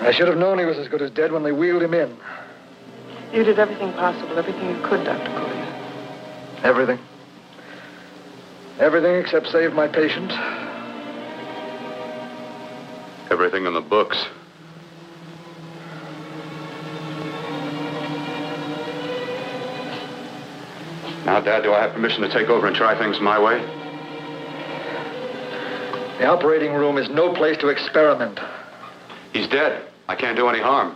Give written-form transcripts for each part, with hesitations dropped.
I should have known he was as good as dead when they wheeled him in. You did everything possible, everything you could, Dr. Collier. Everything. Everything except save my patient. Everything in the books. Now, Dad, do I have permission to take over and try things my way? The operating room is no place to experiment. He's dead. I can't do any harm.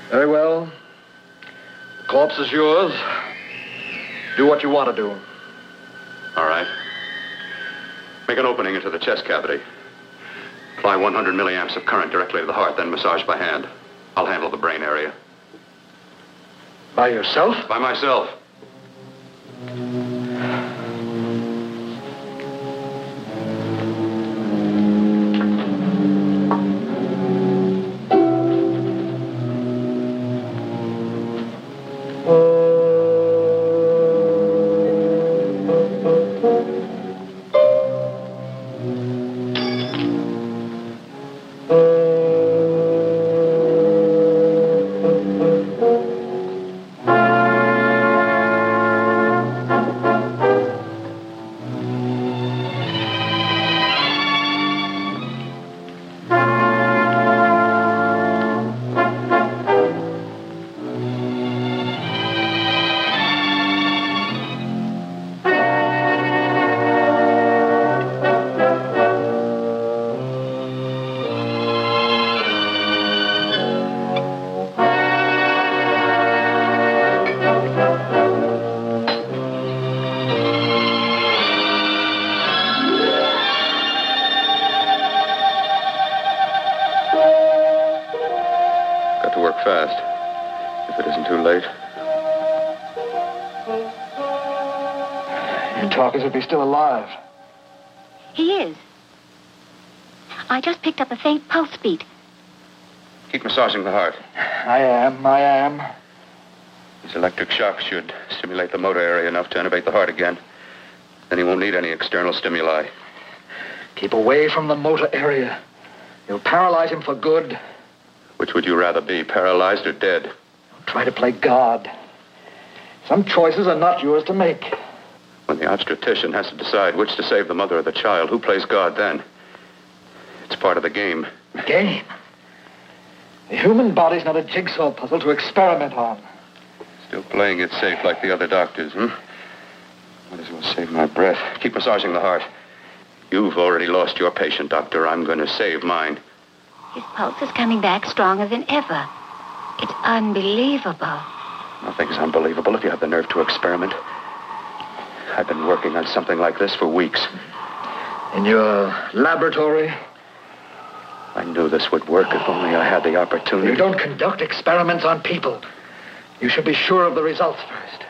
Very well. The corpse is yours. Do what you want to do. All right. Make an opening into the chest cavity. Apply 100 milliamps of current directly to the heart, then massage by hand. I'll handle the brain area. By yourself? By myself. As if he's still alive. He is. I just picked up a faint pulse beat. Keep massaging the heart. I am. These electric shocks should stimulate the motor area enough to innervate the heart again. Then he won't need any external stimuli. Keep away from the motor area. You'll paralyze him for good. Which would you rather be, paralyzed or dead? Don't try to play God. Some choices are not yours to make. When the obstetrician has to decide which to save the mother or the child, who plays God then? It's part of the game. Game? The human body's not a jigsaw puzzle to experiment on. Still playing it safe like the other doctors, Might as well save my breath. Keep massaging the heart. You've already lost your patient, Doctor. I'm going to save mine. His pulse is coming back stronger than ever. It's unbelievable. Nothing's unbelievable if you have the nerve to experiment. I've been working on something like this for weeks. In your laboratory? I knew this would work if only I had the opportunity. You don't conduct experiments on people. You should be sure of the results first.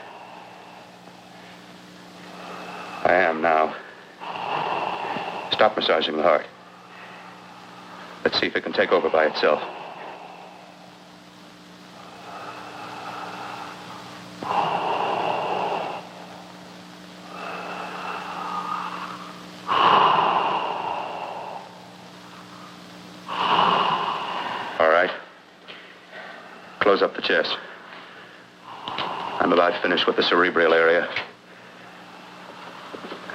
I am now. Stop massaging the heart. Let's see if it can take over by itself. Close up the chest. I'm about finished with the cerebral area.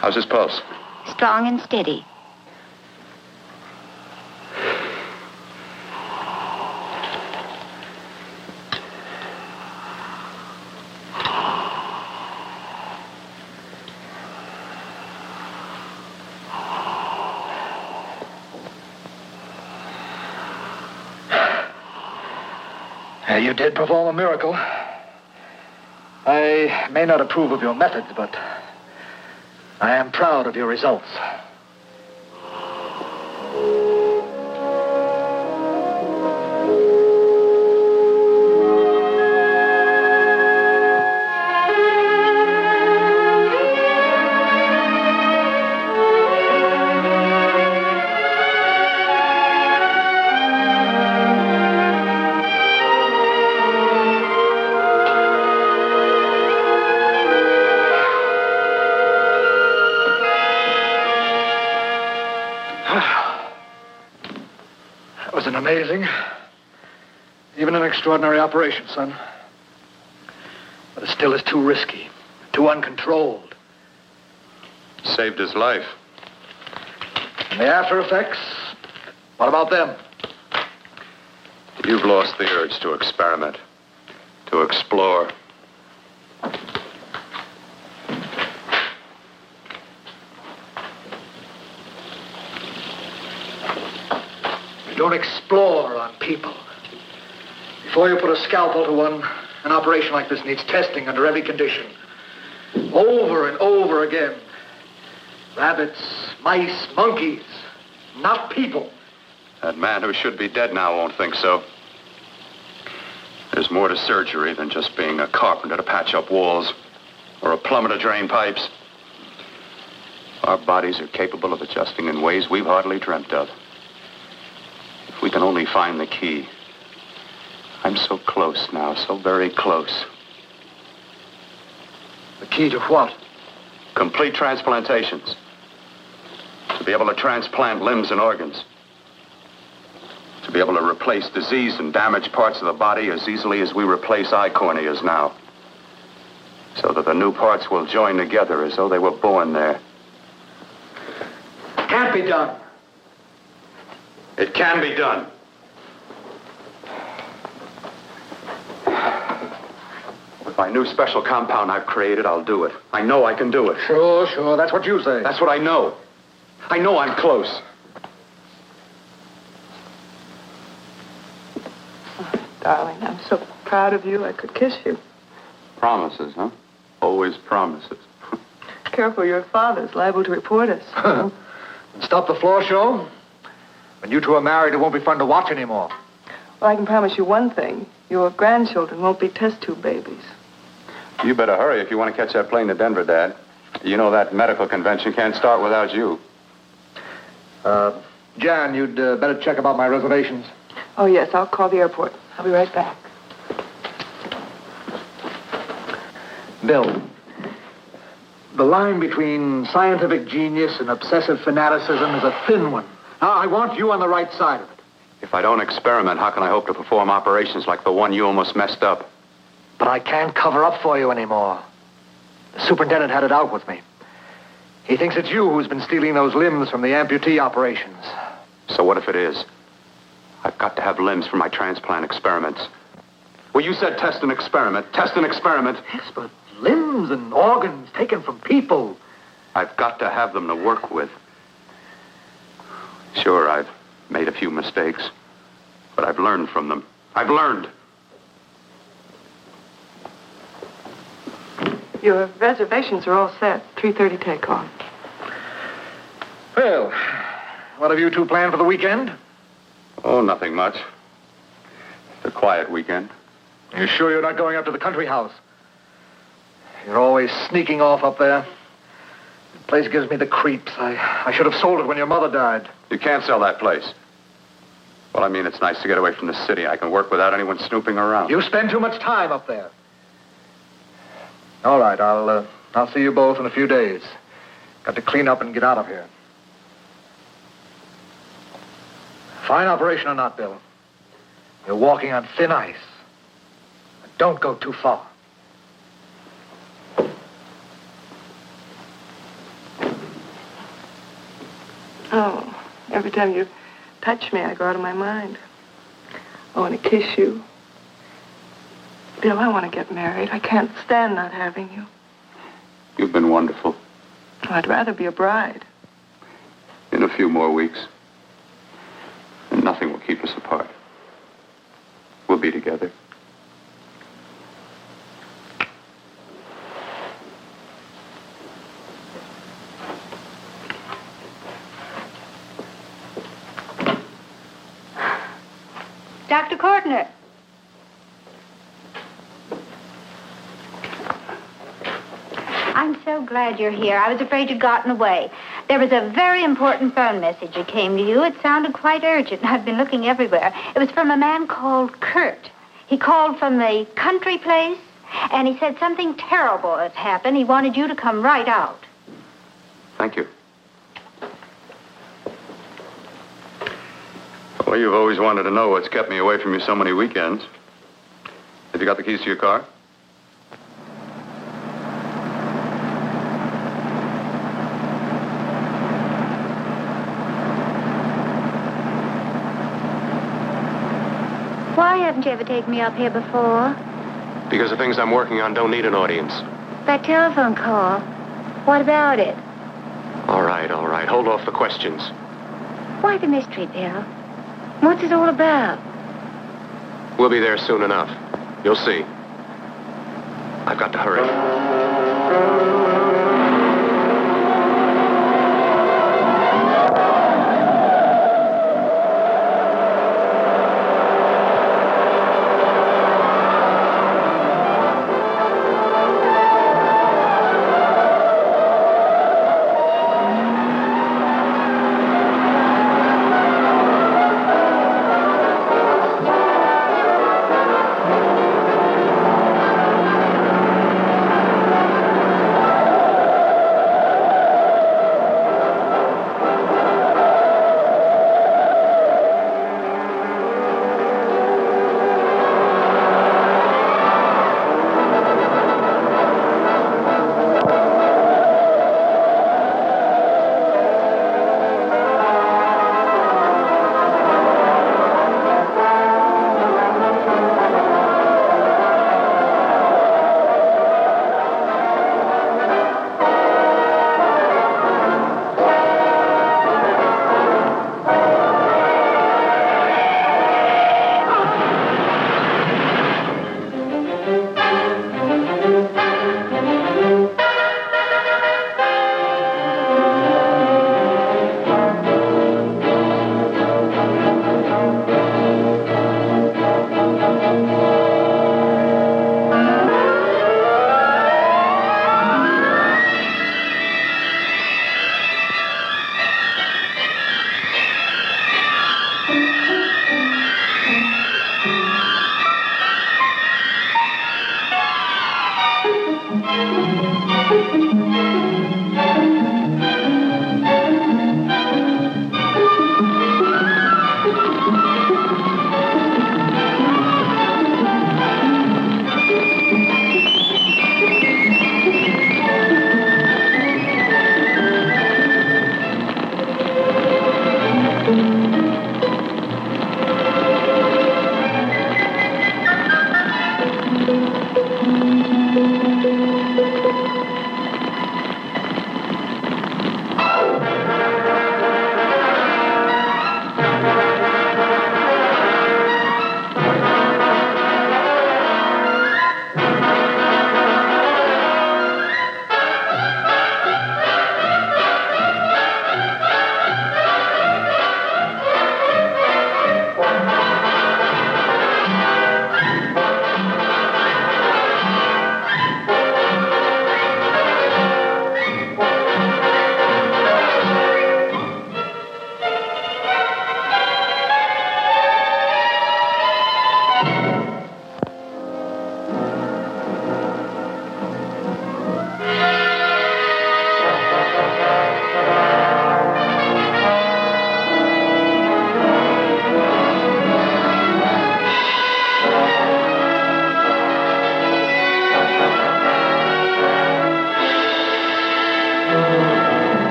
How's his pulse? Strong and steady. You did perform a miracle. I may not approve of your methods, but I am proud of your results. was an amazing, even an extraordinary operation, son. But it still is too risky, too uncontrolled. Saved his life. And the after effects, what about them? You've lost the urge to experiment, to explore. You don't explore on people. Before you put a scalpel to one, an operation like this needs testing under every condition. Over and over again. Rabbits, mice, monkeys, not people. That man who should be dead now won't think so. There's more to surgery than just being a carpenter to patch up walls or a plumber to drain pipes. Our bodies are capable of adjusting in ways we've hardly dreamt of. If we can only find the key. I'm so close now, so very close. The key to what? Complete transplantations. To be able to transplant limbs and organs. To be able to replace diseased and damaged parts of the body as easily as we replace eye corneas now. So that the new parts will join together as though they were born there. Can't be done. It can be done. With my new special compound I've created, I'll do it. I know I can do it. Sure. That's what you say. That's what I know. I know I'm close. Darling, I'm so proud of you, I could kiss you. Promises, huh? Always promises. Careful, your father's liable to report us. And stop the floor show? When you two are married, it won't be fun to watch anymore. Well, I can promise you one thing. Your grandchildren won't be test tube babies. You better hurry if you want to catch that plane to Denver, Dad. You know that medical convention can't start without you. Jan, you'd better check about my reservations. Oh, yes, I'll call the airport. I'll be right back. Bill, the line between scientific genius and obsessive fanaticism is a thin one. Now, I want you on the right side of it. If I don't experiment, how can I hope to perform operations like the one you almost messed up? But I can't cover up for you anymore. The superintendent had it out with me. He thinks it's you who's been stealing those limbs from the amputee operations. So what if it is? I've got to have limbs for my transplant experiments. Well, you said test and experiment. Test and experiment. Yes, but limbs and organs taken from people. I've got to have them to work with. Sure, I've made a few mistakes, but I've learned from them. I've learned. Your reservations are all set. 3:30 takeoff. Well, what have you two planned for the weekend? Oh, nothing much. It's a quiet weekend. You sure you're not going up to the country house? You're always sneaking off up there. The place gives me the creeps. I should have sold it when your mother died. You can't sell that place. Well, I mean, it's nice to get away from the city. I can work without anyone snooping around. You spend too much time up there. All right, I'll see you both in a few days. Got to clean up and get out of here. Fine operation or not, Bill. You're walking on thin ice. But don't go too far. Oh, every time you touch me, I go out of my mind. I want to kiss you. Bill, I want to get married. I can't stand not having you. You've been wonderful. Oh, I'd rather be a bride. In a few more weeks. And nothing will keep us apart. We'll be together. Dr. Courtner. I'm so glad you're here. I was afraid you'd gotten away. There was a very important phone message that came to you. It sounded quite urgent. I've been looking everywhere. It was from a man called Kurt. He called from the country place, and he said something terrible has happened. He wanted you to come right out. Thank you. Well, you've always wanted to know what's kept me away from you so many weekends. Have you got the keys to your car? Why haven't you ever taken me up here before? Because the things I'm working on don't need an audience. That telephone call. What about it? All right. Hold off the questions. Why the mystery, Bill? What's it all about? We'll be there soon enough. You'll see. I've got to hurry.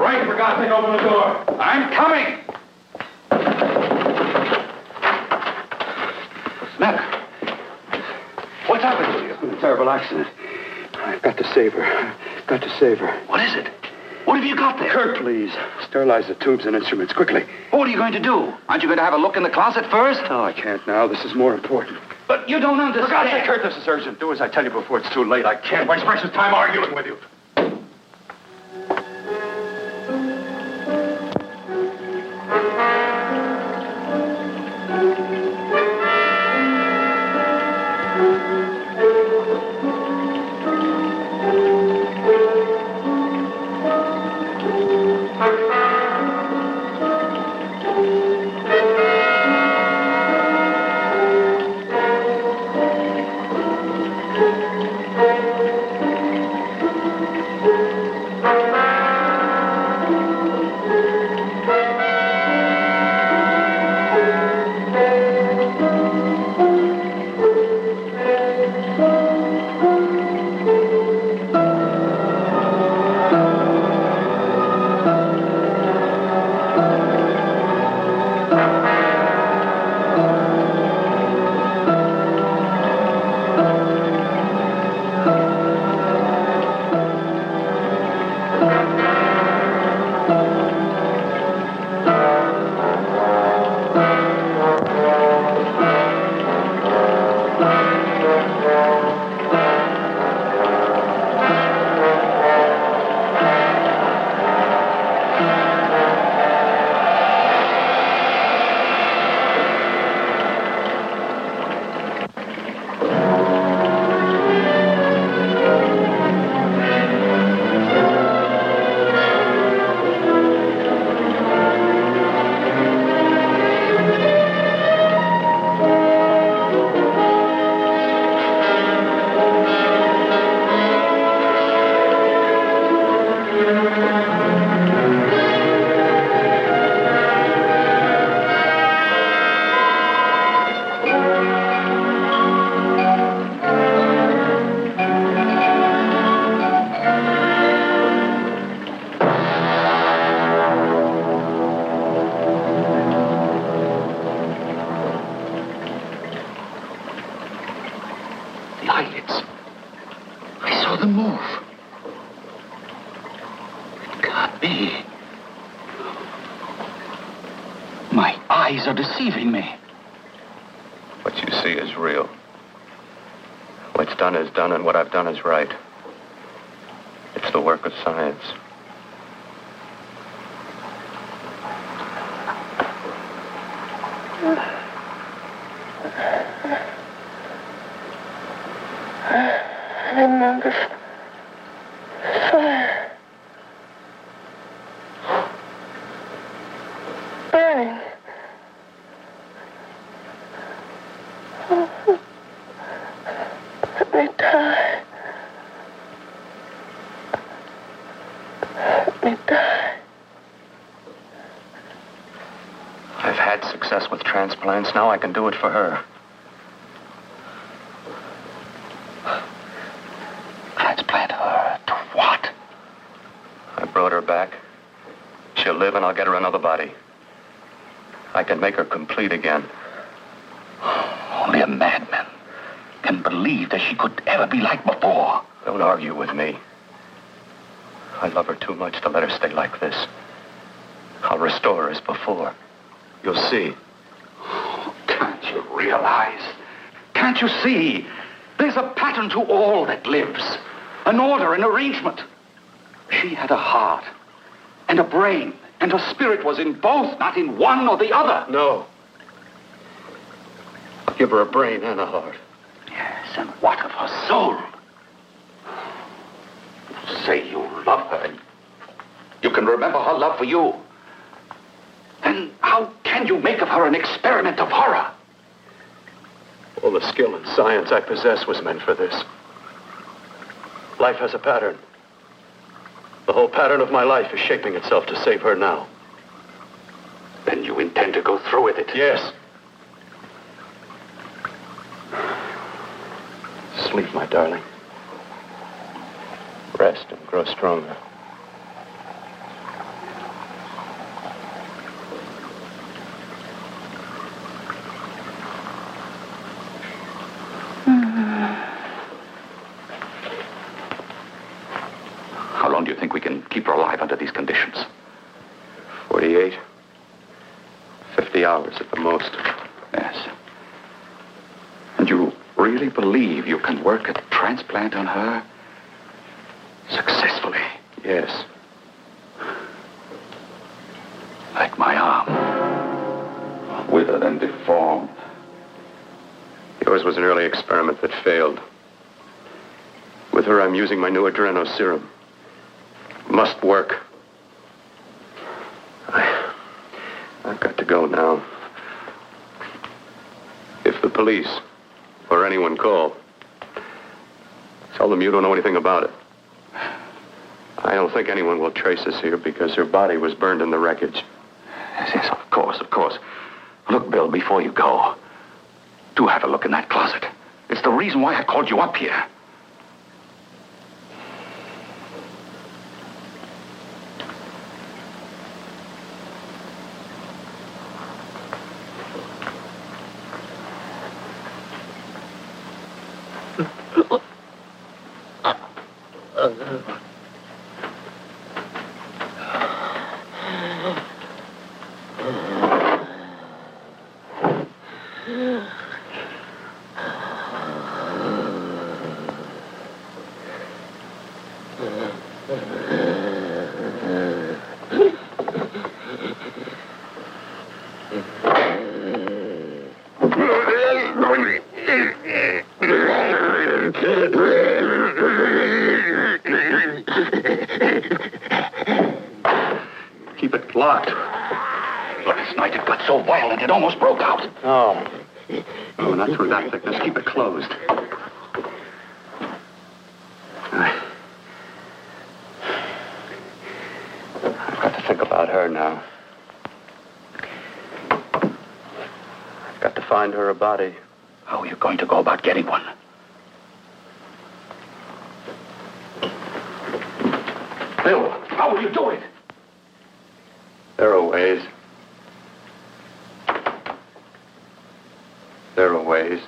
Right, for God's sake, open the door. I'm coming. What's the matter? What's happened to you? A terrible accident. I've got to save her. Got to save her. What is it? What have you got there? Kurt, please. Sterilize the tubes and instruments, quickly. What are you going to do? Aren't you going to have a look in the closet first? No, I can't now. This is more important. But you don't understand. For God's sake, Kurt, this is urgent. Do as I tell you before it's too late. I can't waste precious time arguing with you. Are deceiving me. What you see is real. What's done is done, and what I've done is right. It's the work of science. I remember fire. Burning. Let me die. Let me die. I've had success with transplants. Now I can do it for her. Transplant her to what? I brought her back. She'll live, and I'll get her another body. I can make her complete again. Only a madman can believe that she could ever be like before. Don't argue with me. I love her too much to let her stay like this. I'll restore her as before. You'll see. Can't you realize? Can't you see? There's a pattern to all that lives. An order, an arrangement. She had a heart and a brain, and her spirit was in both, not in one or the other. No. I'll give her a brain and a heart. Yes, and what of her soul? Say you love her, and you can remember her love for you. Then how can you make of her an experiment of horror? All the skill and science I possess was meant for this. Life has a pattern. The whole pattern of my life is shaping itself to save her now. Then you intend to go through with it? Yes. Sleep, my darling. Rest and grow stronger. long do you think we can keep her alive under these conditions? 48. 50 hours at the most. Yes. And you really believe you can work a transplant on her successfully? Yes. Like my arm. Withered and deformed. Yours was an early experiment that failed. With her, I'm using my new adreno serum. Must work. I've got to go now. If the police or anyone call, tell them you don't know anything about it. I don't think anyone will trace us here because her body was burned in the wreckage. Yes, of course, of course. Look, Bill, before you go, do have a look in that closet. It's the reason why I called you up here. Keep it locked. Last night it got so violent it almost broke out. Oh, not through that thickness. Keep it closed. I've got to think about her now. I've got to find her a body. How are you going to go about getting one? Bill, how will you do it? There are ways. There are ways.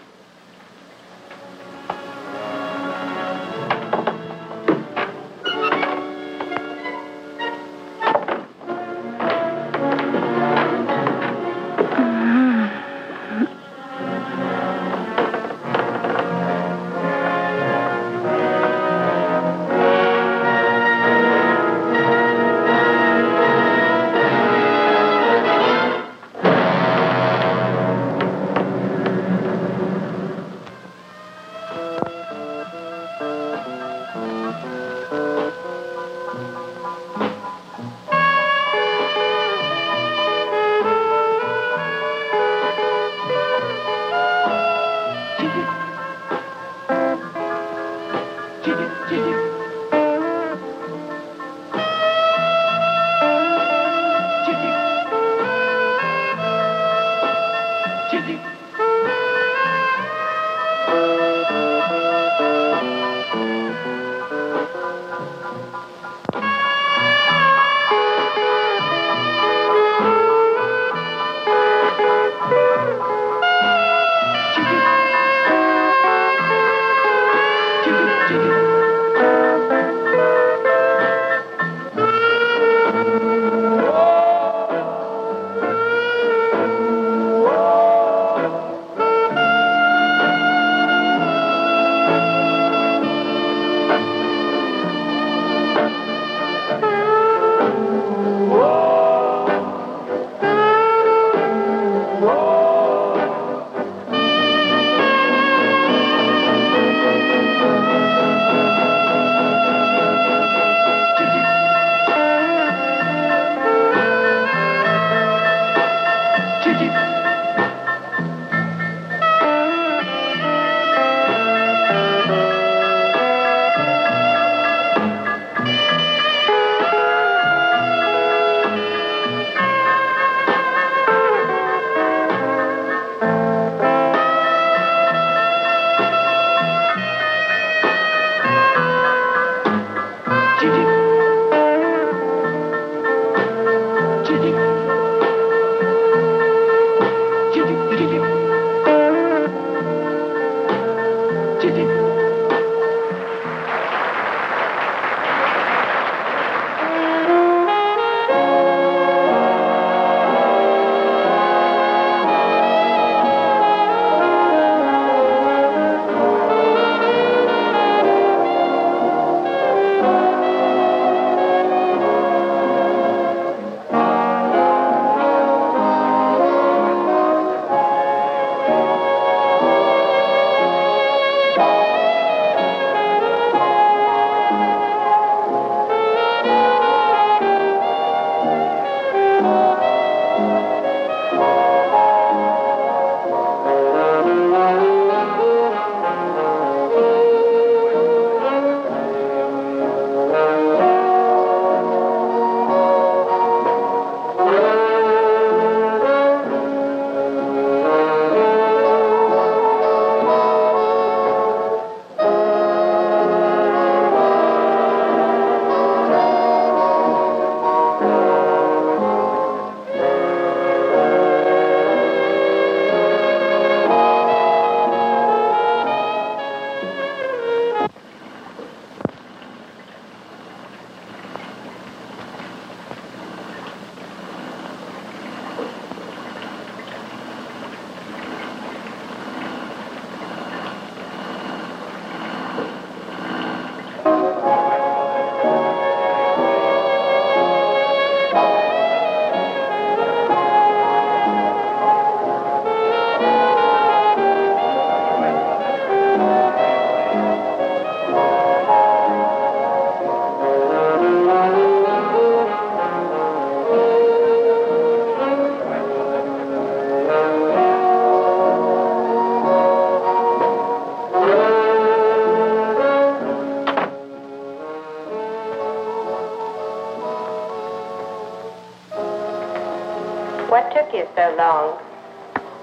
What took you so long?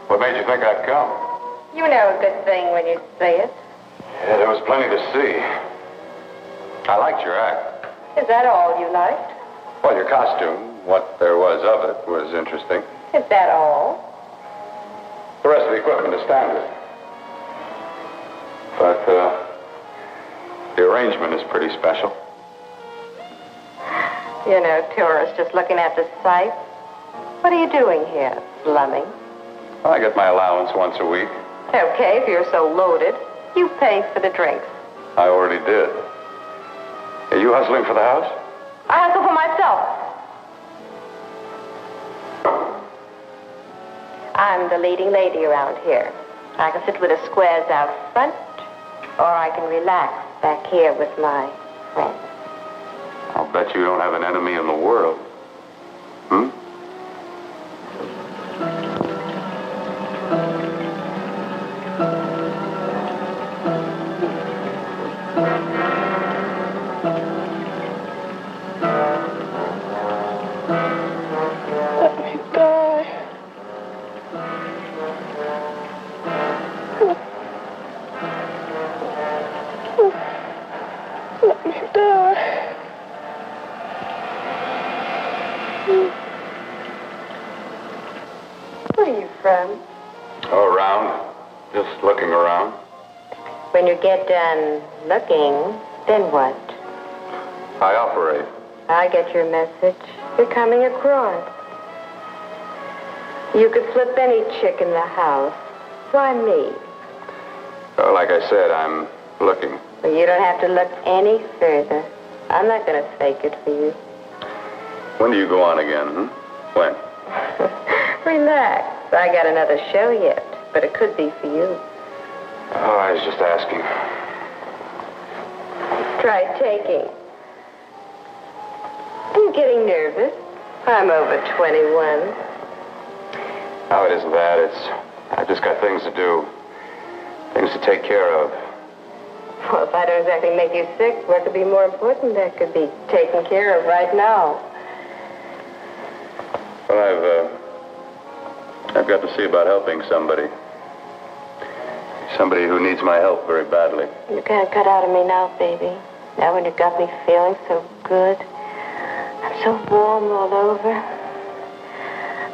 What made you think I'd come? You know a good thing when you say it. Yeah, there was plenty to see. I liked your act. Is that all you liked? Well, your costume, what there was of it, was interesting. Is that all? The rest of the equipment is standard. But, the arrangement is pretty special. You know, tourists just looking at the sights. What are you doing here, slumming? I get my allowance once a week. Okay, if you're so loaded, you pay for the drinks. I already did. Are you hustling for the house? I hustle for myself. I'm the leading lady around here. I can sit with the squares out front, or I can relax back here with my friends. I'll bet you don't have an enemy in the world. Hmm? Let me die. Let me die. Where are you from? Oh, around. Just looking around. When you get done looking, then what? I operate. I get your message. You're coming across. You could flip any chick in the house. Why me? Well, like I said, I'm looking. Well, you don't have to look any further. I'm not going to fake it for you. When do you go on again, When? Relax. I got another show yet, but it could be for you. Oh, I was just asking. Try taking. Are you getting nervous? I'm over 21. No, it isn't that. I've just got things to do. Things to take care of. Well, if I don't exactly make you sick, what could be more important that could be taken care of right now? Well, I've got to see about helping somebody. Somebody who needs my help very badly. You can't cut out of me now, baby. Now when you got me feeling so good. I'm so warm all over.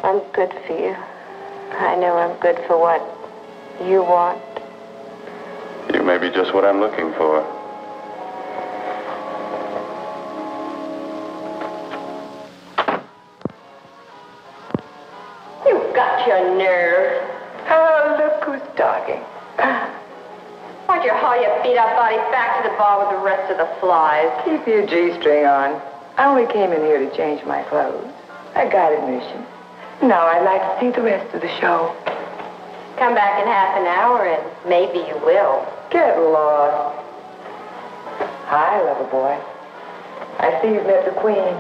I'm good for you. I know I'm good for what you want. You may be just what I'm looking for. You've got your nerve. Oh, look who's talking. Why don't you haul your beat-up body back to the bar with the rest of the flies? Keep your G-string on. I only came in here to change my clothes. I got admission. Now I'd like to see the rest of the show. Come back in half an hour and maybe you will. Get lost. Hi, lover boy. I see you've met the queen.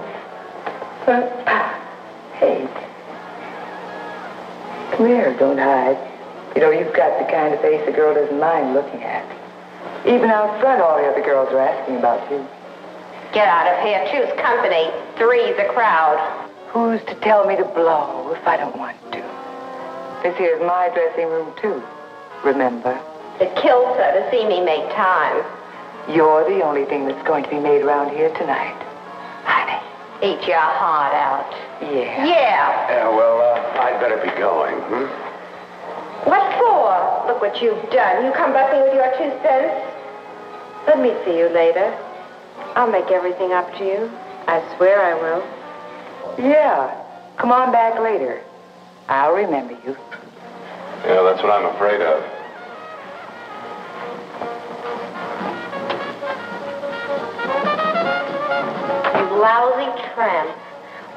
Hey. Come here, don't hide. You know, you've got the kind of face a girl doesn't mind looking at. Even out front, all the other girls are asking about you. Get out of here. Choose company. Three's a crowd. Who's to tell me to blow if I don't want to? This here's my dressing room, too. Remember? It kills her to see me make time. You're the only thing that's going to be made around here tonight. Honey. Eat your heart out. Yeah. Yeah. Yeah, well, I'd better be going, What for? Look what you've done. You come bucking with your 2 cents. Let me see you later. I'll make everything up to you. I swear I will. Yeah. Come on back later. I'll remember you. Yeah, that's what I'm afraid of. You lousy tramp.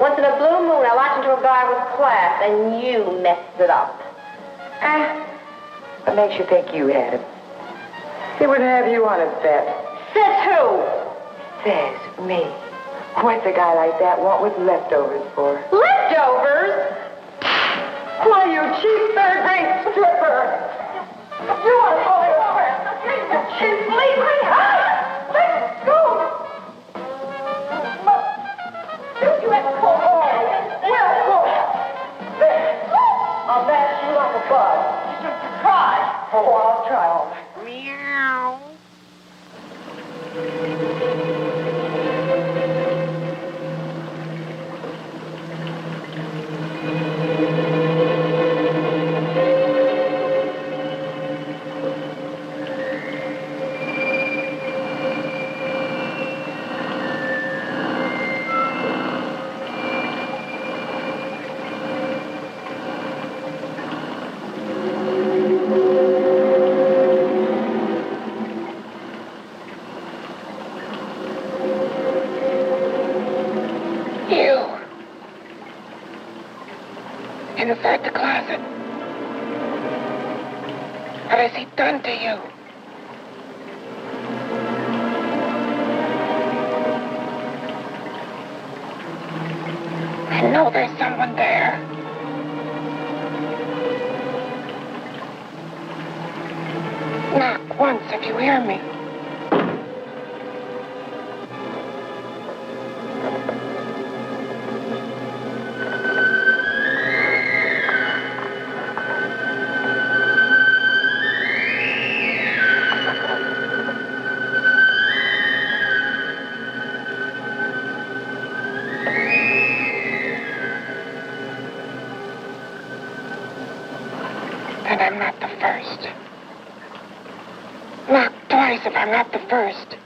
Once in a blue moon, I latched into a guy with class, and you messed it up. What makes you think you had him? He wouldn't have you on his bet. Says who? Says me. What's a guy like that want with leftovers for? Leftovers? Why, you cheap third-rate stripper! You want to pull me over? You cheap leaving? Let's go! Don't you ever pull over? Well, there. inside the closet. What has he done to you? I know there's someone there. Knock once if you hear me. Then I'm not the first. Knock twice if I'm not the first.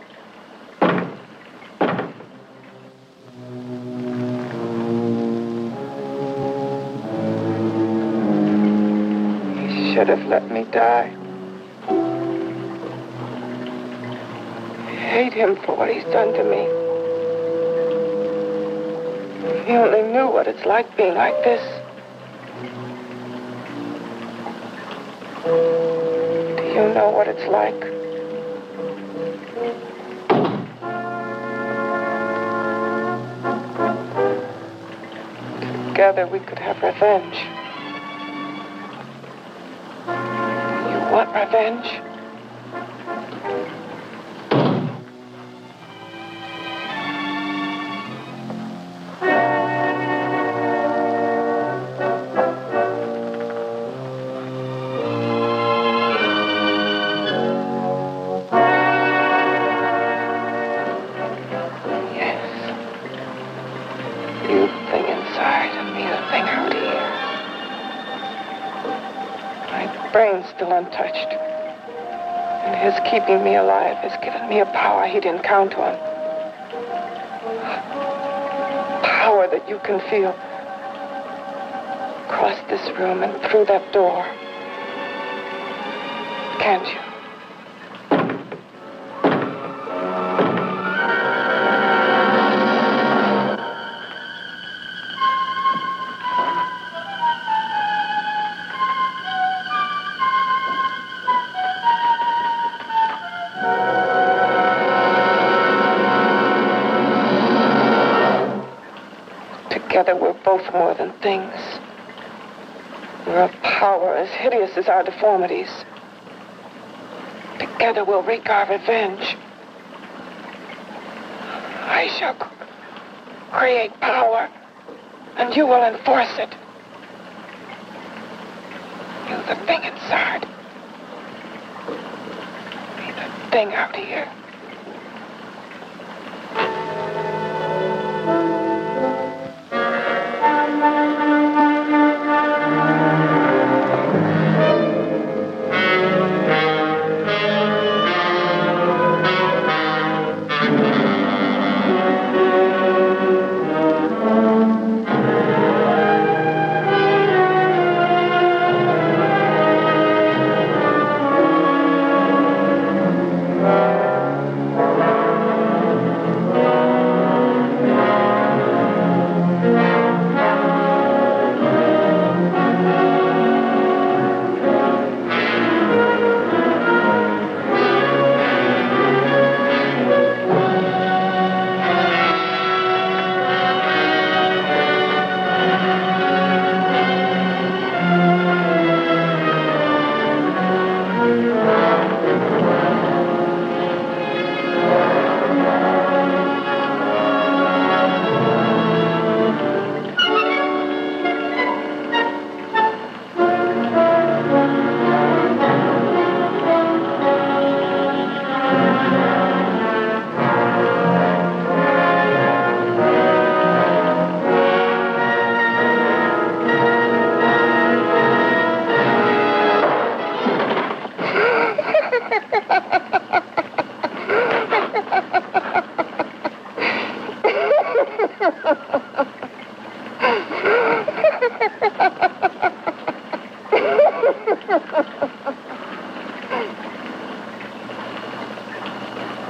He should have let me die. I hate him for what he's done to me. If he only knew what it's like being like this. Do you know what it's like? Together we could have revenge. You want revenge? Brain's still untouched. And his keeping me alive has given me a power he didn't count on. Power that you can feel. Across this room and through that door. Can't you? Together we're both more than things. We're a power as hideous as our deformities. Together we'll wreak our revenge. I shall create power, and you will enforce it. You, the thing inside. Me, the thing out here.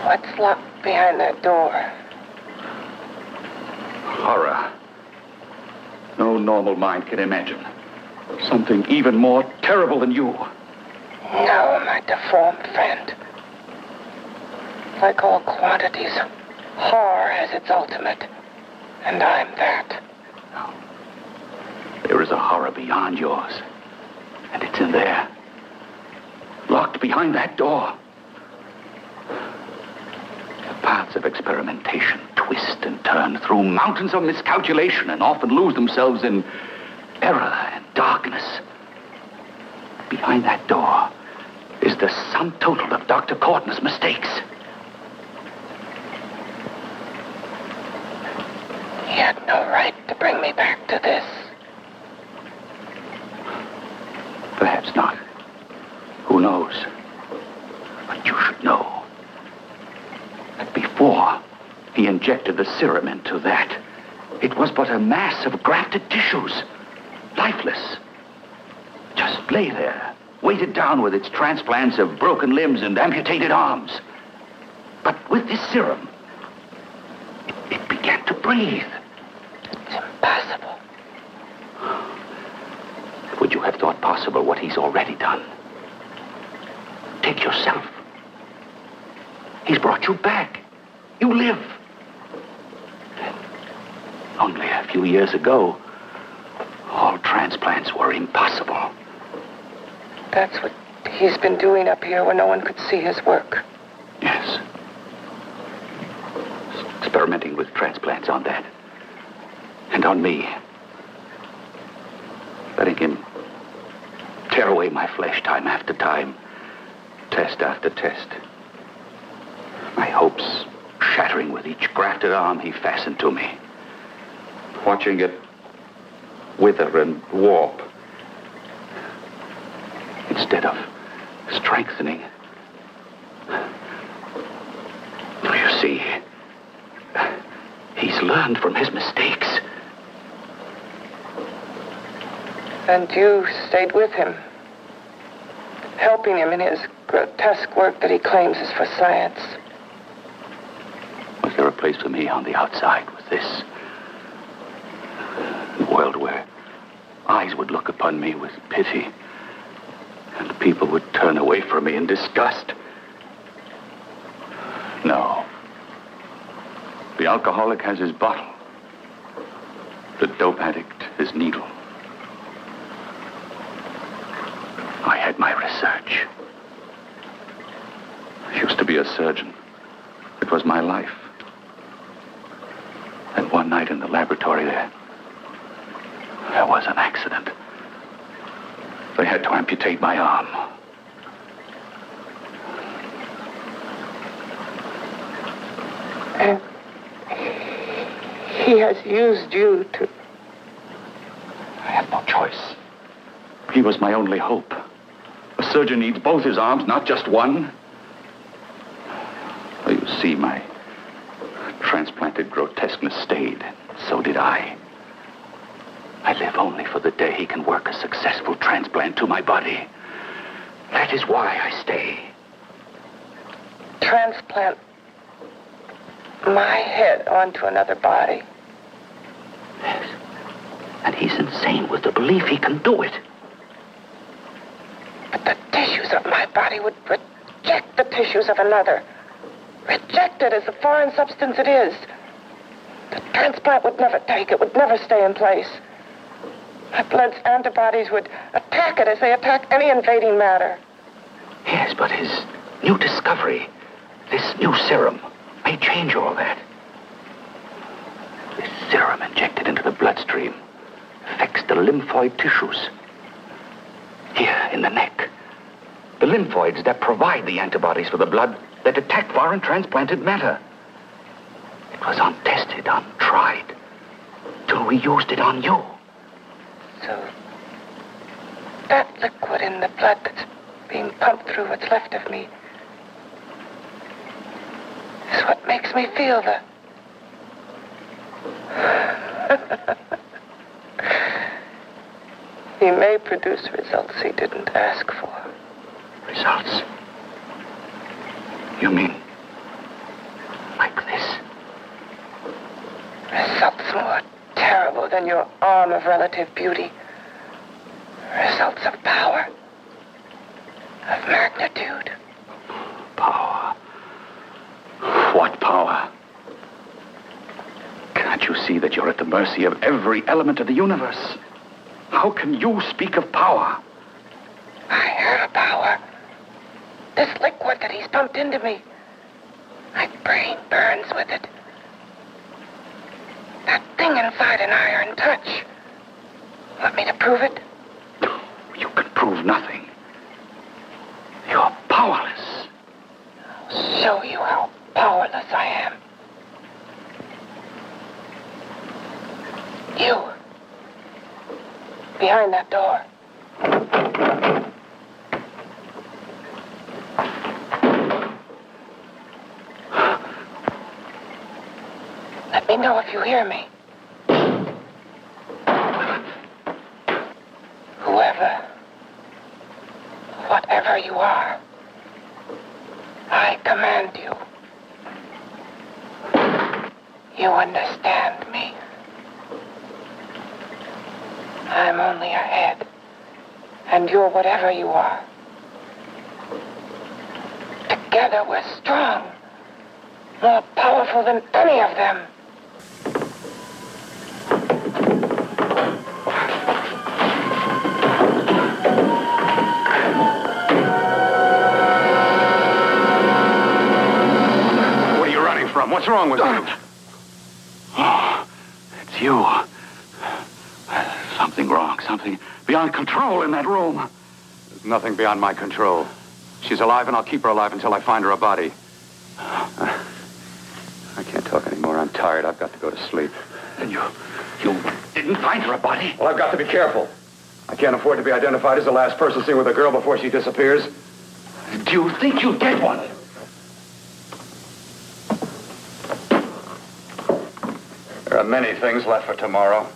What's locked behind that door? Horror. No normal mind can imagine. Something even more terrible than you. No, my deformed friend. Like all quantities, horror has its ultimate. And I'm that. No. There is a horror beyond yours. And it's in there. Locked behind that door. The paths of experimentation twist and turn through mountains of miscalculation and often lose themselves in error and darkness. Behind that door is the sum total of Dr. Corton's mistakes. He had no right to bring me back to this. Perhaps not. Who knows? But you should know that before he injected the serum into that, it was but a mass of grafted tissues, lifeless. Just lay there, weighted down with its transplants of broken limbs and amputated arms. But with this serum, it began to breathe. It's impossible. Would you have thought possible what he's already done? Take yourself. He's brought you back. You live. Only a few years ago, all transplants were impossible. That's what he's been doing up here where no one could see his work. Yes. Experimenting with transplants on that. And on me. Letting him tear away my flesh time after time. Test after test. My hopes shattering with each grafted arm he fastened to me. Watching it wither and warp. Instead of strengthening. You see, he's learned from his mistakes. And you stayed with him, helping him in his grotesque work that he claims is for science. Was there a place for me on the outside with this? A world where eyes would look upon me with pity and people would turn away from me in disgust? No. The alcoholic has his bottle. The dope addict his needle. I had my research. I used to be a surgeon. It was my life. And one night in the laboratory there was an accident. They had to amputate my arm. And he has used you to... I had no choice. He was my only hope. A surgeon needs both his arms, not just one. Well, you see, my transplanted grotesqueness stayed. So did I. I live only for the day he can work a successful transplant to my body. That is why I stay. Transplant my head onto another body. Yes. And he's insane with the belief he can do it. But the tissues of my body would reject the tissues of another. Reject it as the foreign substance it is. The transplant would never take it, would never stay in place. My blood's antibodies would attack it as they attack any invading matter. Yes, but his new discovery, this new serum, may change all that. This serum injected into the bloodstream affects the lymphoid tissues. Here in the neck. The lymphoids that provide the antibodies for the blood that attack foreign transplanted matter. It was untested, untried, till we used it on you. So, that liquid in the blood that's being pumped through what's left of me is what makes me feel the... He may produce results he didn't ask for. Results? You mean like this? Results more terrible than your arm of relative beauty. see that you're at the mercy of every element of the universe? How can you speak of power? I have power. This liquid that he's pumped into me. My brain burns with it. That thing inside an iron touch. Want me to prove it? You can prove nothing. You're powerless. I'll show you how powerless I am. You. Behind that door. Let me know if you hear me. Whoever, whatever you are, I command you. You understand me. I'm only a head, and you're whatever you are. Together we're strong, more powerful than any of them. What are you running from? What's wrong with you? Oh, it's you. Something wrong, something beyond control in that room. There's nothing beyond my control. She's alive, and I'll keep her alive until I find her a body. I can't talk anymore. I'm tired. I've got to go to sleep. And you didn't find her a body? Well, I've got to be careful. I can't afford to be identified as the last person seen with a girl before she disappears. Do you think you'll get one? There are many things left for tomorrow.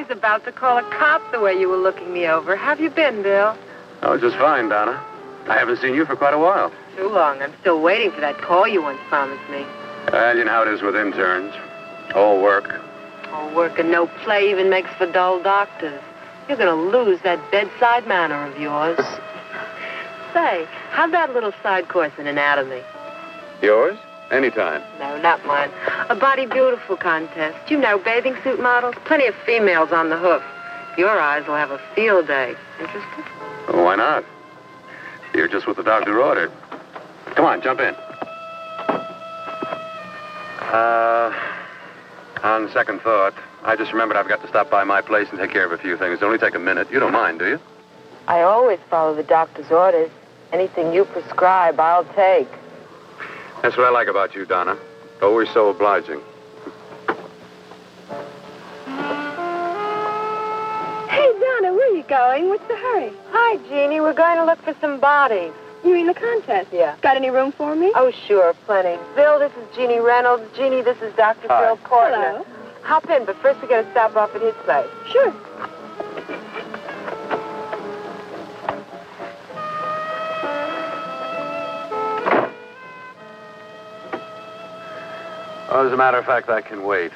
About to call a cop the way you were looking me over. How have you been, Bill? Oh, just fine, Donna. I haven't seen you for quite a while. Too long. I'm still waiting for that call you once promised me. Well, you know how it is with interns. All work. All work and no play even makes for dull doctors. You're going to lose that bedside manner of yours. Say, how'd that little side course in anatomy? Yours? Anytime. No, not mine. A body beautiful contest. You know, bathing suit models. Plenty of females on the hoof. Your eyes will have a field day. Interested? Well, why not? You're just what the doctor ordered. Come on, jump in. On second thought, I just remembered I've got to stop by my place and take care of a few things. It'll only take a minute. You don't mind, do you? I always follow the doctor's orders. Anything you prescribe, I'll take. That's what I like about you, Donna. Always so obliging. Hey, Donna, where are you going? What's the hurry? Hi, Jeannie. We're going to look for some bodies. You mean the contest? Yeah. Got any room for me? Oh, sure, plenty. Bill, this is Jeannie Reynolds. Jeannie, this is Dr. Hi. Phil Portner. Hello. Hop in, but first we got to stop off at his place. Sure. Well, as a matter of fact, I can wait.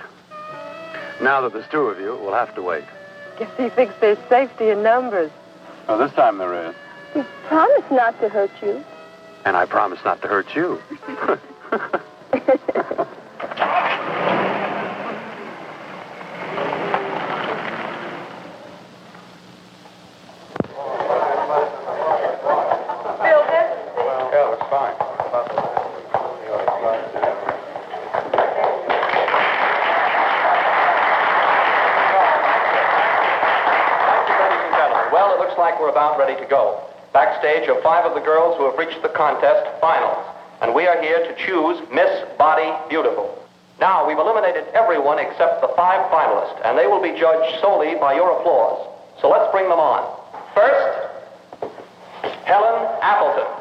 Now that there's two of you, we'll have to wait. Guess he thinks there's safety in numbers. Oh, this time there is. You promised not to hurt you. And I promise not to hurt you. looks like we're about ready to go. Backstage are 5 of the girls who have reached the contest finals, and we are here to choose Miss Body Beautiful. Now, we've eliminated everyone except the 5 finalists, and they will be judged solely by your applause. So let's bring them on. First, Helen Appleton.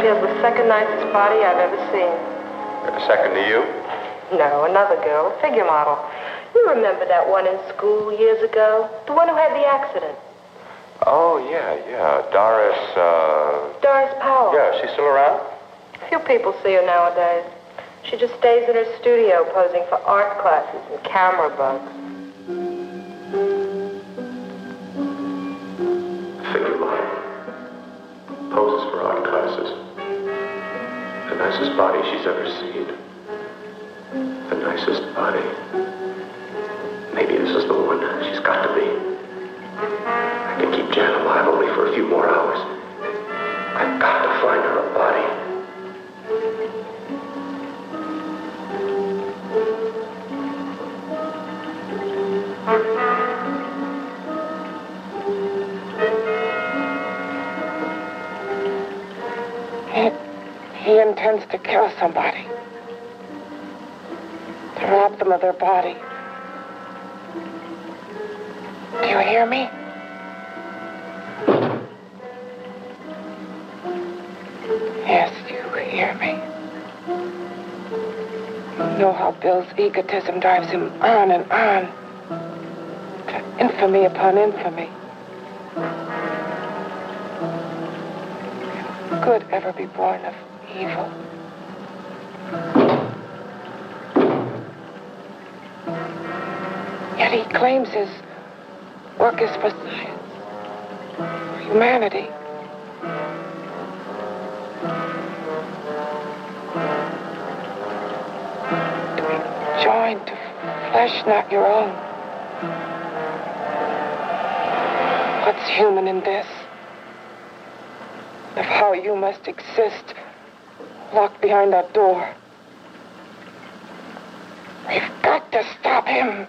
She has the second nicest body I've ever seen. Second to you? No, another girl, a figure model. You remember that one in school years ago? The one who had the accident. Oh, yeah. Doris, Doris Powell. Yeah, she's still around? Few people see her nowadays. She just stays in her studio posing for art classes and camera bugs. Figure model. Poses for art classes. The nicest body she's ever seen. The nicest body. Maybe this is the one. She's got to be. I can keep Jan alive only for a few more hours. I've got to find her a body. He intends to kill somebody. To rob them of their body. Do you hear me? Yes, you hear me. You know how Bill's egotism drives him on and on. To infamy upon infamy. Can good ever be born of evil? Yet he claims his work is for science, for humanity. To be joined to flesh not your own. What's human in this? Of how you must exist locked behind that door. We've got to stop him.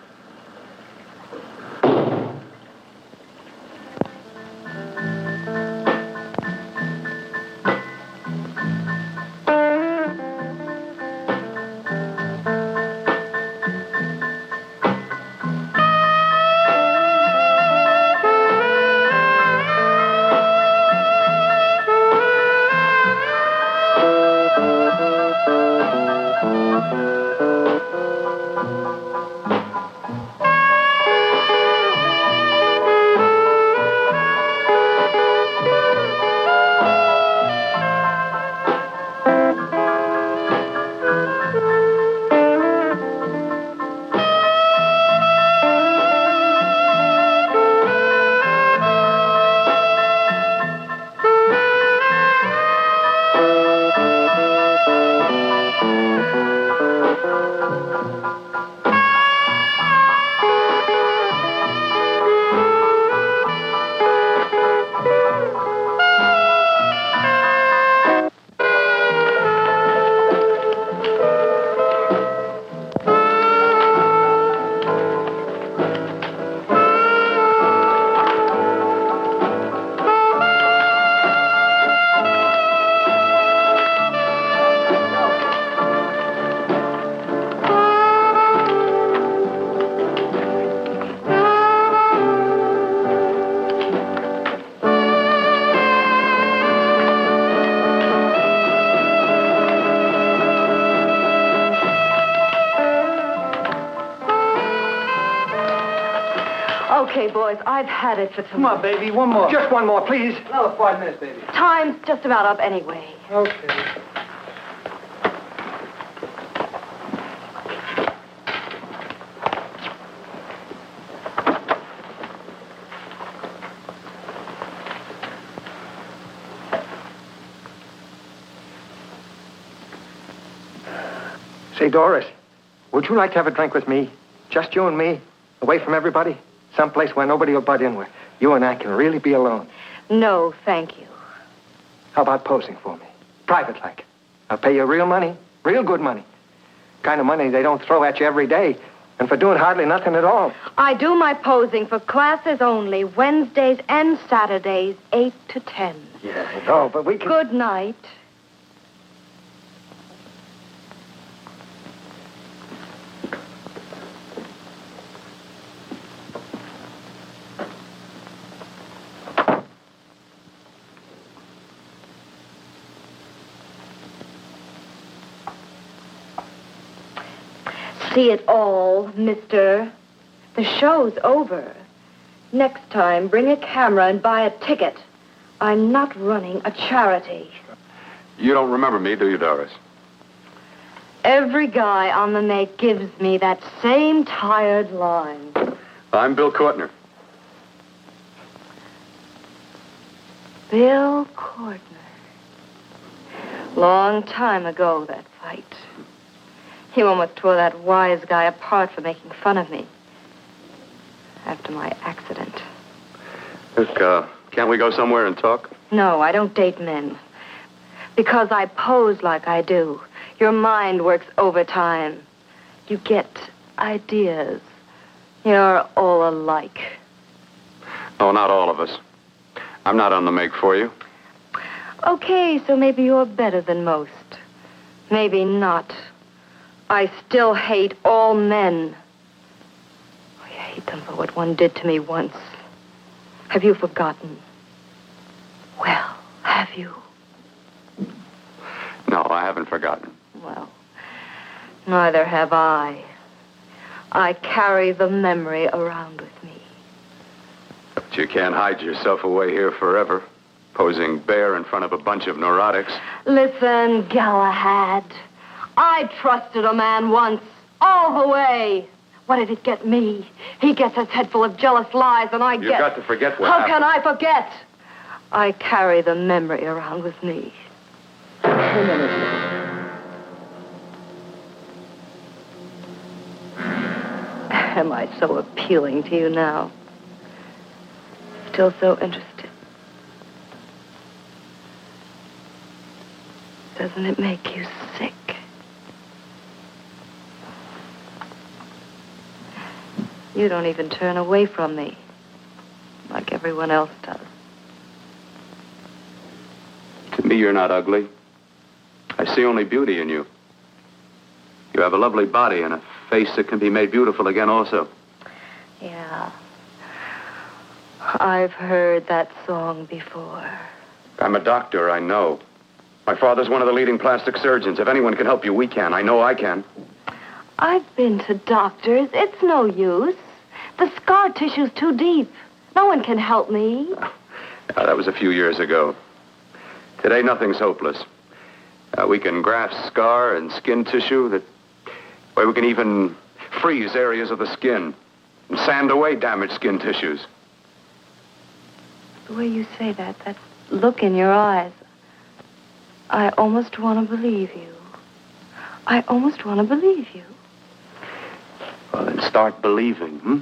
Okay, boys, I've had it for tonight. Come on, baby, one more. Just one more, please. Another 5 minutes, baby. Time's just about up anyway. Okay. Say, Doris, would you like to have a drink with me? Just you and me, away from everybody? Someplace where nobody will butt in, where you and I can really be alone. No, thank you. How about posing for me? Private like. I'll pay you real money, real good money. Kind of money they don't throw at you every day, and for doing hardly nothing at all. I do my posing for classes only, Wednesdays and Saturdays, 8 to 10. Yeah, I know, but we can... Good night. See it all, mister. The show's over. Next time, bring a camera and buy a ticket. I'm not running a charity. You don't remember me, do you, Doris? Every guy on the make gives me that same tired line. I'm Bill Courtner. Bill Courtner. Long time ago, that fight. You almost tore that wise guy apart for making fun of me. After my accident. Look, can't we go somewhere and talk? No, I don't date men. Because I pose like I do. Your mind works overtime. You get ideas. You're all alike. Oh, not all of us. I'm not on the make for you. Okay, so maybe you're better than most. Maybe not. I still hate all men. I hate them for what one did to me once. Have you forgotten? Well, have you? No, I haven't forgotten. Well, neither have I. I carry the memory around with me. But you can't hide yourself away here forever, posing bare in front of a bunch of neurotics. Listen, Galahad. I trusted a man once, all the way. What did it get me? He gets his head full of jealous lies, and I get... You've got to forget what How happened. can I forget? I carry the memory around with me. Am I so appealing to you now? Still so interested? Doesn't it make you sick? You don't even turn away from me, like everyone else does. To me, you're not ugly. I see only beauty in you. You have a lovely body and a face that can be made beautiful again also. Yeah. I've heard that song before. I'm a doctor, I know. My father's one of the leading plastic surgeons. If anyone can help you, we can. I know I can. I've been to doctors. It's no use. The scar tissue's too deep. No one can help me. That was a few years ago. Today, nothing's hopeless. We can graft scar and skin tissue that... Well, we can even freeze areas of the skin and sand away damaged skin tissues. The way you say that look in your eyes, I almost want to believe you. I almost want to believe you. Well, then start believing, hmm?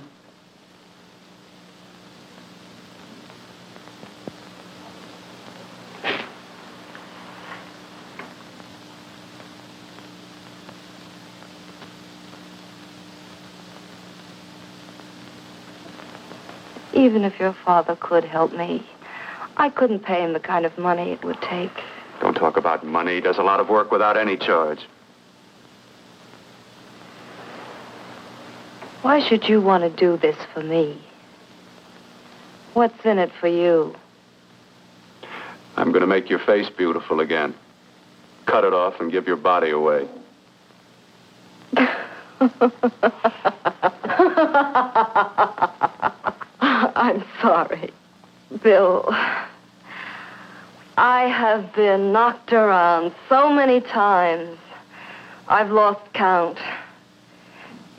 Even if your father could help me, I couldn't pay him the kind of money it would take. Don't talk about money. He does a lot of work without any charge. Why should you want to do this for me? What's in it for you? I'm going to make your face beautiful again. Cut it off and give your body away. I'm sorry. Bill, I have been knocked around so many times. I've lost count.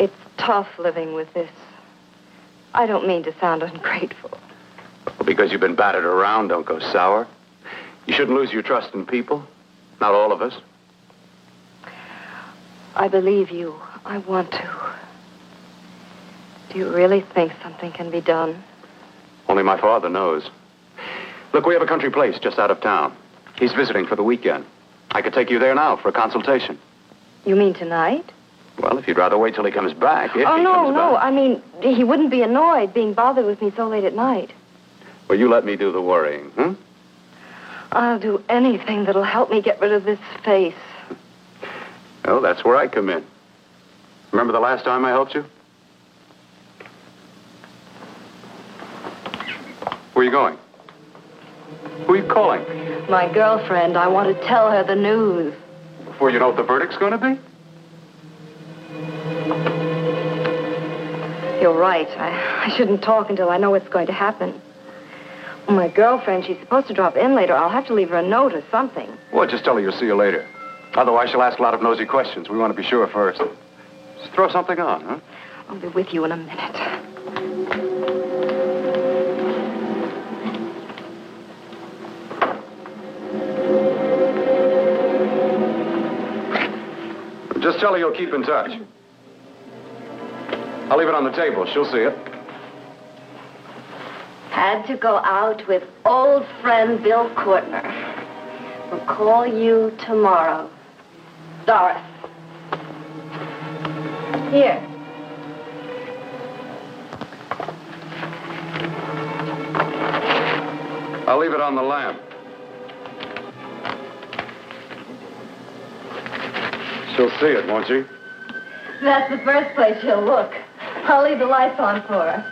It's tough living with this. I don't mean to sound ungrateful. Well, because you've been battered around, don't go sour. You shouldn't lose your trust in people. Not all of us. I believe you. I want to. Do you really think something can be done? Only my father knows. Look, we have a country place just out of town. He's visiting for the weekend. I could take you there now for a consultation. You mean tonight? Well, if you'd rather wait till he comes back. If he no. comes back. I mean, he wouldn't be annoyed being bothered with me so late at night. Well, you let me do the worrying, hmm? I'll do anything that'll help me get rid of this face. Well, that's where I come in. Remember the last time I helped you? Where are you going? Who are you calling? My girlfriend. I want to tell her the news. Before you know what the verdict's going to be? You're right. I shouldn't talk until I know what's going to happen. My girlfriend, she's supposed to drop in later. I'll have to leave her a note or something. Well, just tell her you'll see you later. Otherwise, she'll ask a lot of nosy questions. We want to be sure first. Just throw something on, huh? I'll be with you in a minute. Just tell her you'll keep in touch. I'll leave it on the table. She'll see it. Had to go out with old friend Bill Courtner. We'll call you tomorrow. Doris. Here. I'll leave it on the lamp. She'll see it, won't she? That's the first place she'll look. I'll leave the lights on for her.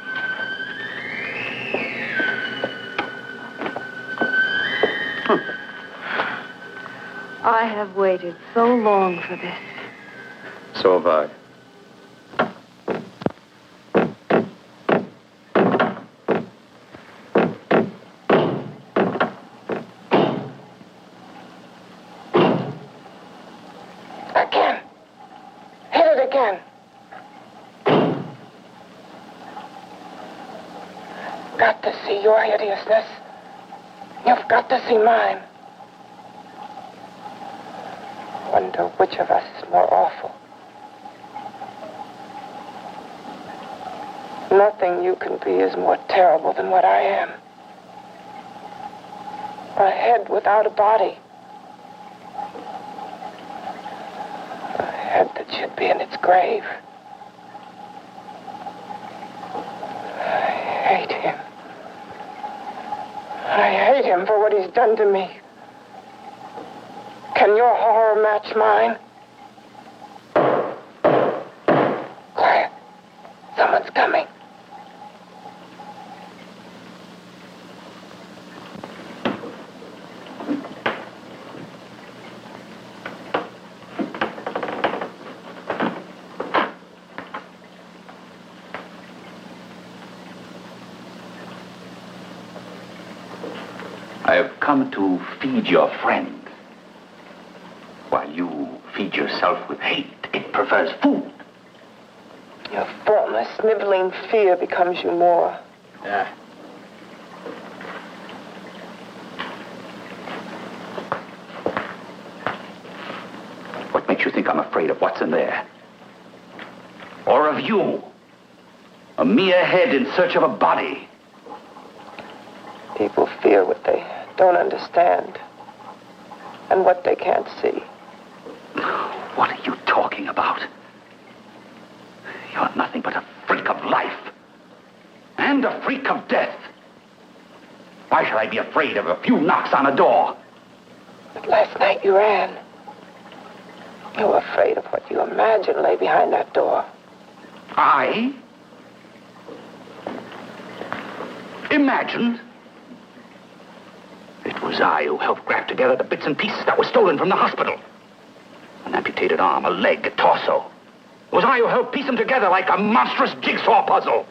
I have waited so long for this. So have I. Again. Hit it again. Got to see your hideousness. You've got to see mine. Wonder which of us is more awful. Nothing you can be is more terrible than what I am. A head without a body. A head that should be in its grave. I hate him. I hate him for what he's done to me. Can your horror match mine? Quiet. Someone's coming. I have come to feed your friend. While you feed yourself with hate, it prefers food. Your formless, sniveling fear becomes you more. Yeah. What makes you think I'm afraid of what's in there? Or of you? A mere head in search of a body. People fear what they don't understand and what they can't see. What are you talking about? You're nothing but a freak of life. And a freak of death. Why should I be afraid of a few knocks on a door? But last night you ran. You were afraid of what you imagined lay behind that door. I? Imagined? It was I who helped graft together the bits and pieces that were stolen from the hospital. An amputated arm, a leg, a torso. It was I who helped piece them together like a monstrous jigsaw puzzle.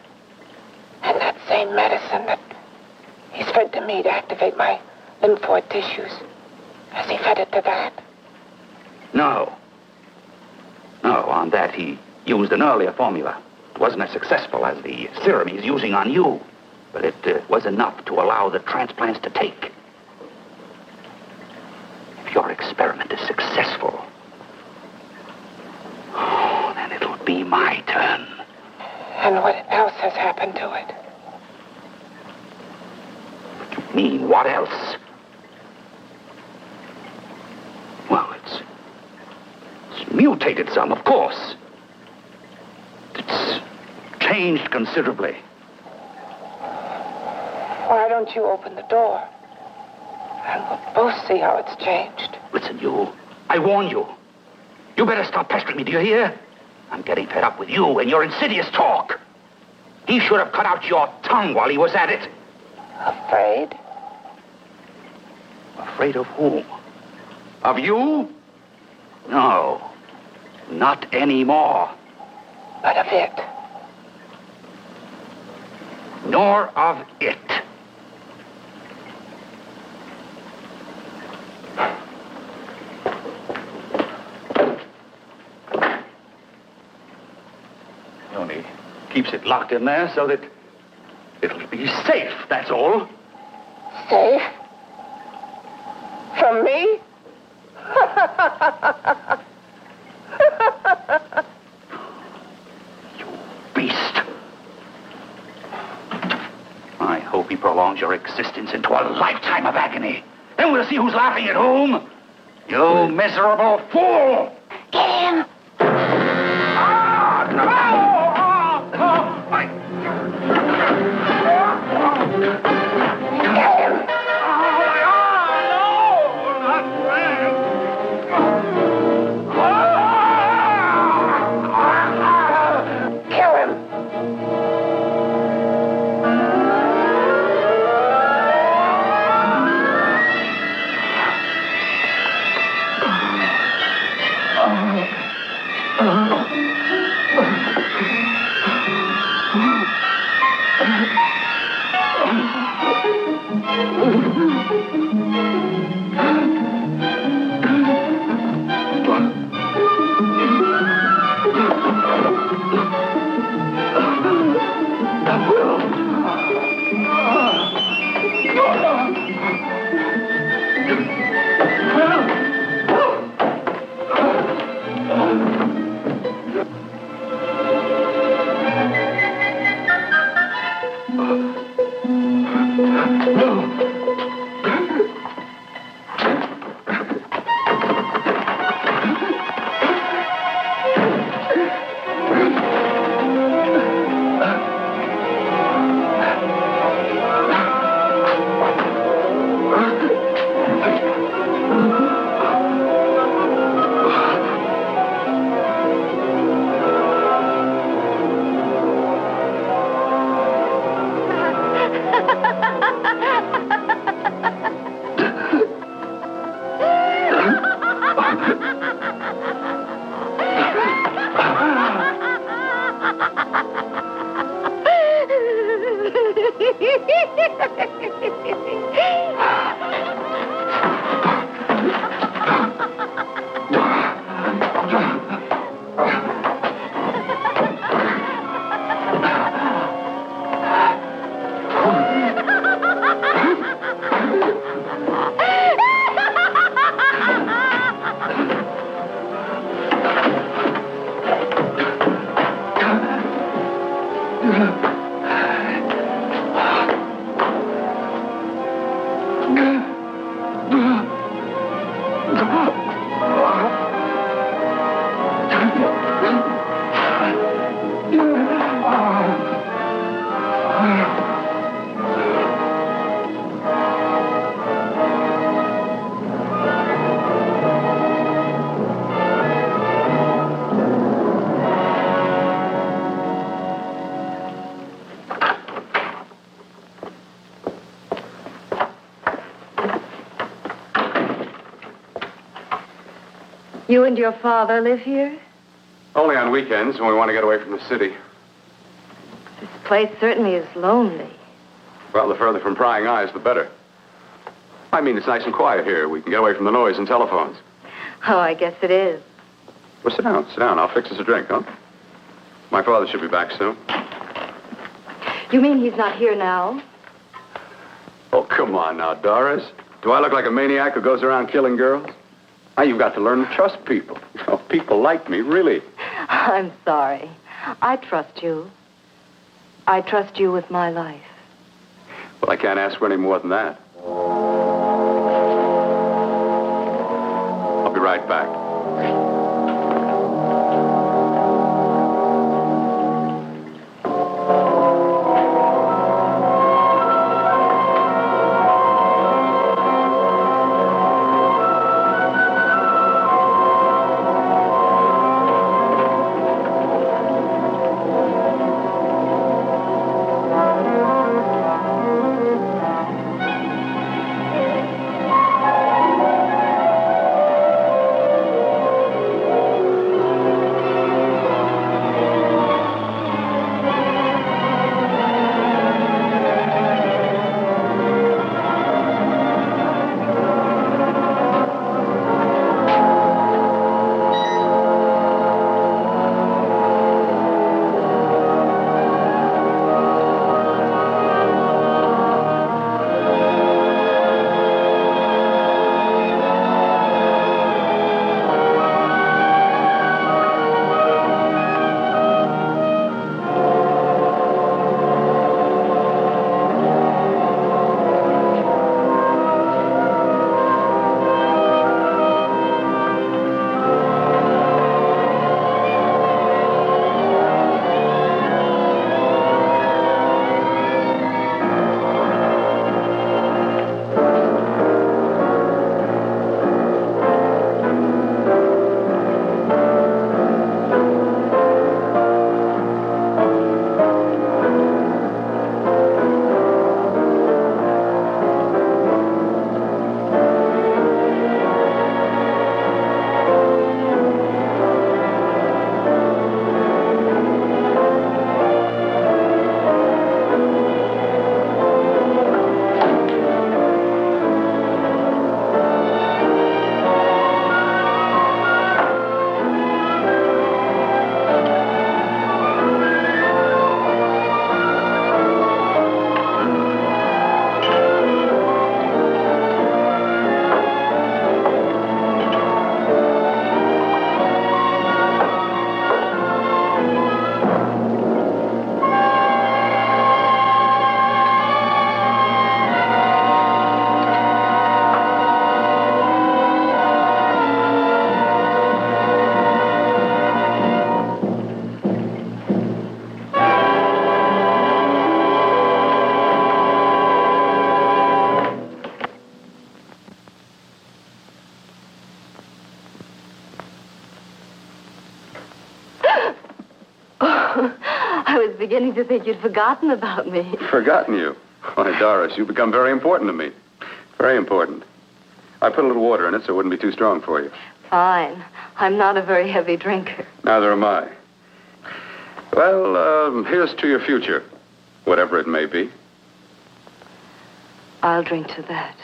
And that same medicine that he's fed to me to activate my lymphoid tissues. Has he fed it to that? No. No, on that he used an earlier formula. It wasn't as successful as the serum he's using on you, but it was enough to allow the transplants to take. If your experiment is successful, then it'll be my turn. And what else has happened to it? You mean, what else? Well, it's mutated some, of course. It's changed considerably. Why don't you open the door? And we'll both see how it's changed. Listen, you. I warn you. You better stop pestering me, do you hear? I'm getting fed up with you and your insidious talk. He should have cut out your tongue while he was at it. Afraid? Afraid of whom? Of you? No. Not anymore. But of it. Nor of it. He only keeps it locked in there so that it'll be safe, that's all. Safe? From me? You beast. I hope he prolongs your existence into a lifetime of agony. Then we'll see who's laughing at whom. You miserable fool! Get him! You and your father live here? Only on weekends when we want to get away from the city. This place certainly is lonely. Well, the further from prying eyes, the better. I mean, it's nice and quiet here. We can get away from the noise and telephones. Oh, I guess it is. Well, sit down, sit down. I'll fix us a drink, huh? My father should be back soon. You mean he's not here now? Oh, come on now, Doris. Do I look like a maniac who goes around killing girls? Now, you've got to learn to trust people. Oh, people like me, really. I'm sorry. I trust you. I trust you with my life. Well, I can't ask for any more than that. I'll be right back. I was beginning to think you'd forgotten about me. Forgotten you? Why, Doris, you've become very important to me. Very important. I put a little water in it so it wouldn't be too strong for you. Fine. I'm not a very heavy drinker. Neither am I. Well, here's to your future, whatever it may be. I'll drink to that.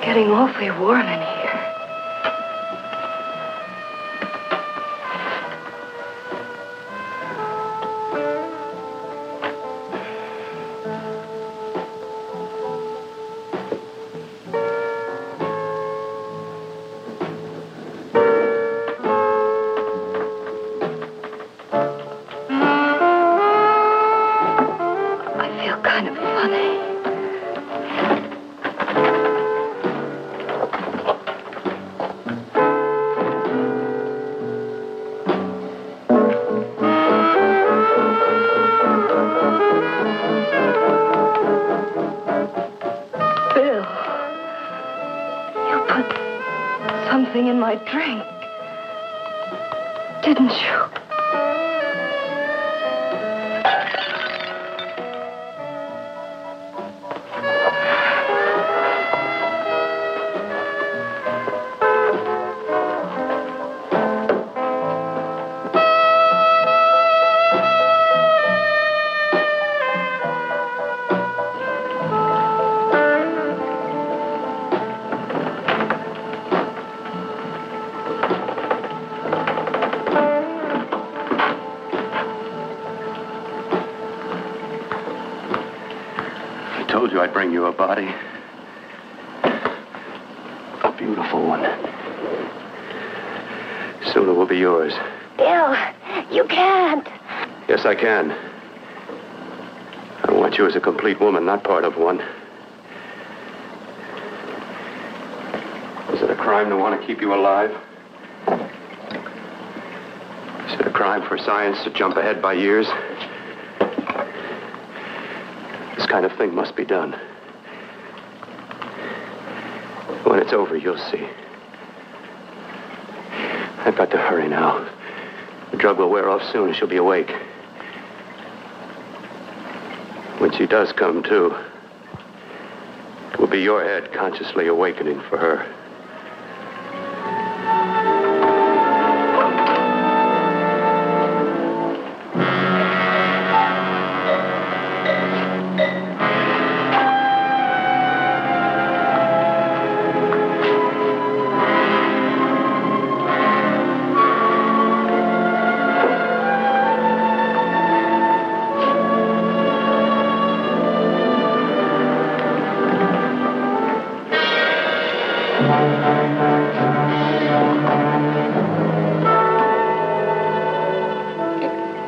Getting awfully warm in here. something in my drink. Didn't you? I told you I'd bring you a body. A beautiful one. Soon it will be yours. Bill, you can't. Yes, I can. I want you as a complete woman, not part of one. Is it a crime to want to keep you alive? Is it a crime for science to jump ahead by years? This kind of thing must be done. When it's over, you'll see. I've got to hurry now. The drug will wear off soon and she'll be awake. When she does come to, it will be your head consciously awakening for her.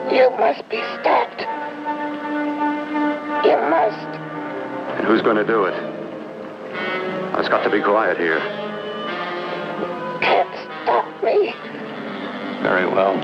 You must be stopped. You must. And who's going to do it? It's got to be quiet here. Can't stop me. Very well.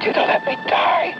want you to let me die.